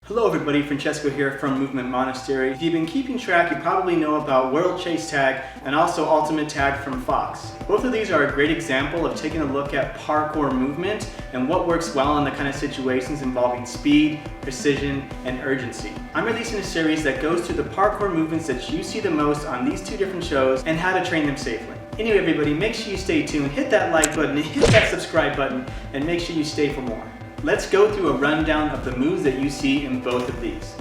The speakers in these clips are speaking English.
Hello everybody, Francesco here from Movement Monastery. If you've been keeping track, you probably know about World Chase Tag and also Ultimate Tag from Fox. Both of these are a great example of taking a look at parkour movement and what works well in the kind of situations involving speed, precision, and urgency. I'm releasing a series that goes through the parkour movements that you see the most on these two different shows and how to train them safely. Anyway everybody, make sure you stay tuned, hit that like button, hit that subscribe button, and make sure you stay for more. Let's go through a rundown of the moves that you see in both of these.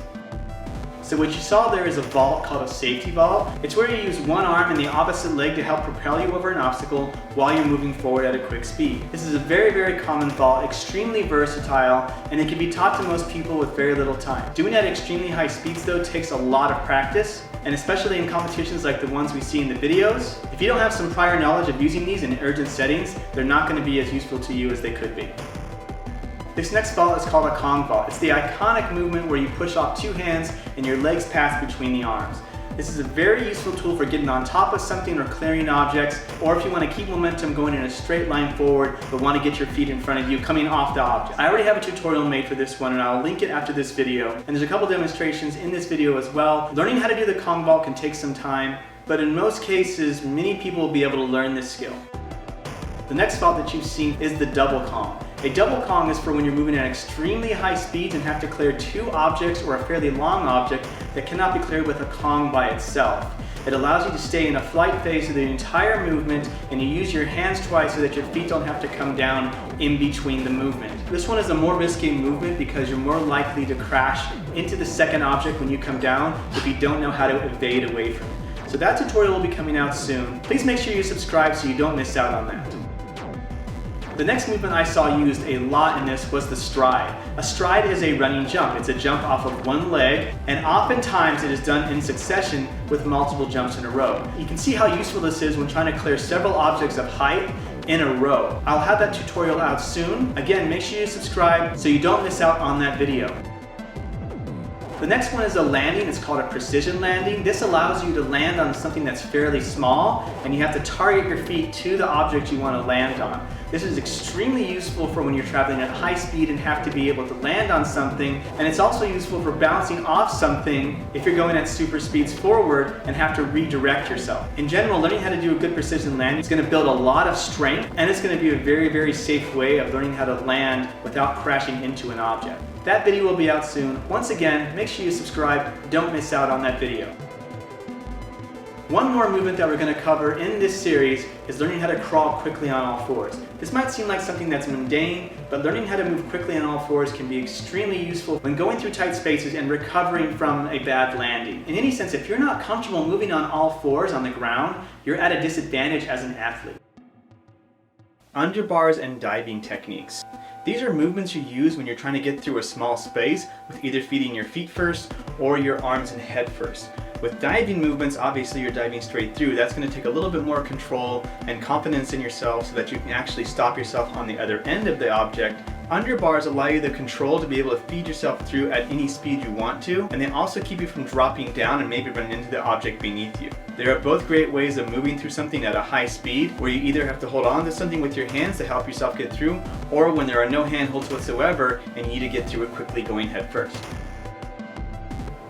So what you saw there is a vault called a safety vault. It's where you use one arm and the opposite leg to help propel you over an obstacle while you're moving forward at a quick speed. This is a very common vault, extremely versatile, and it can be taught to most people with very little time. Doing it at extremely high speeds though takes a lot of practice, and especially in competitions like the ones we see in the videos. If you don't have some prior knowledge of using these in urgent settings, they're not going to be as useful to you as they could be. This next vault is called a Kong vault. It's the iconic movement where you push off two hands and your legs pass between the arms. This is a very useful tool for getting on top of something or clearing objects, or if you want to keep momentum going in a straight line forward but want to get your feet in front of you coming off the object. I already have a tutorial made for this one and I'll link it after this video. And there's a couple demonstrations in this video as well. Learning how to do the Kong vault can take some time, but in most cases, many people will be able to learn this skill. The next vault that you've seen is the double Kong. A double Kong is for when you're moving at extremely high speeds and have to clear two objects or a fairly long object that cannot be cleared with a Kong by itself. It allows you to stay in a flight phase of the entire movement, and you use your hands twice so that your feet don't have to come down in between the movement. This one is a more risky movement because you're more likely to crash into the second object when you come down if you don't know how to evade away from it. So that tutorial will be coming out soon. Please make sure you subscribe so you don't miss out on that. The next movement I saw used a lot in this was the stride. A stride is a running jump. It's a jump off of one leg, and oftentimes it is done in succession with multiple jumps in a row. You can see how useful this is when trying to clear several objects of height in a row. I'll have that tutorial out soon. Again, make sure you subscribe so you don't miss out on that video. The next one is a landing. It's called a precision landing. This allows you to land on something that's fairly small, and you have to target your feet to the object you want to land on. This is extremely useful for when you're traveling at high speed and have to be able to land on something, and it's also useful for bouncing off something if you're going at super speeds forward and have to redirect yourself. In general, learning how to do a good precision landing is going to build a lot of strength, and it's going to be a very safe way of learning how to land without crashing into an object. That video will be out soon. Once again, make sure you subscribe. Don't miss out on that video. One more movement that we're going to cover in this series is learning how to crawl quickly on all fours. This might seem like something that's mundane, but learning how to move quickly on all fours can be extremely useful when going through tight spaces and recovering from a bad landing. In any sense, if you're not comfortable moving on all fours on the ground, you're at a disadvantage as an athlete. Under bars and diving techniques. These are movements you use when you're trying to get through a small space with either feeding your feet first or your arms and head first. With diving movements, obviously you're diving straight through. That's going to take a little bit more control and confidence in yourself so that you can actually stop yourself on the other end of the object. Under bars allow you the control to be able to feed yourself through at any speed you want to, and they also keep you from dropping down and maybe running into the object beneath you. They are both great ways of moving through something at a high speed, where you either have to hold on to something with your hands to help yourself get through, or when there are no handholds whatsoever and you need to get through it quickly going head first.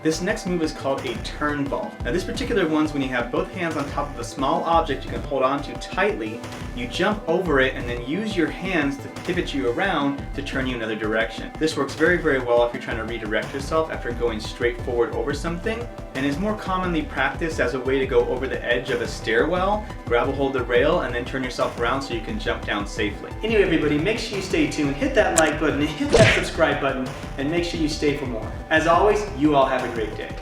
This next move is called a turn vault. Now this particular one's when you have both hands on top of a small object you can hold on to tightly, you jump over it and then use your hands to pivot you around to turn you another direction. This works very well if you're trying to redirect yourself after going straight forward over something, and is more commonly practiced as a way to go over the edge of a stairwell, grab a hold of the rail, and then turn yourself around so you can jump down safely. Anyway everybody, make sure you stay tuned, hit that like button, hit that subscribe button, and make sure you stay for more. As always, you all have a great day.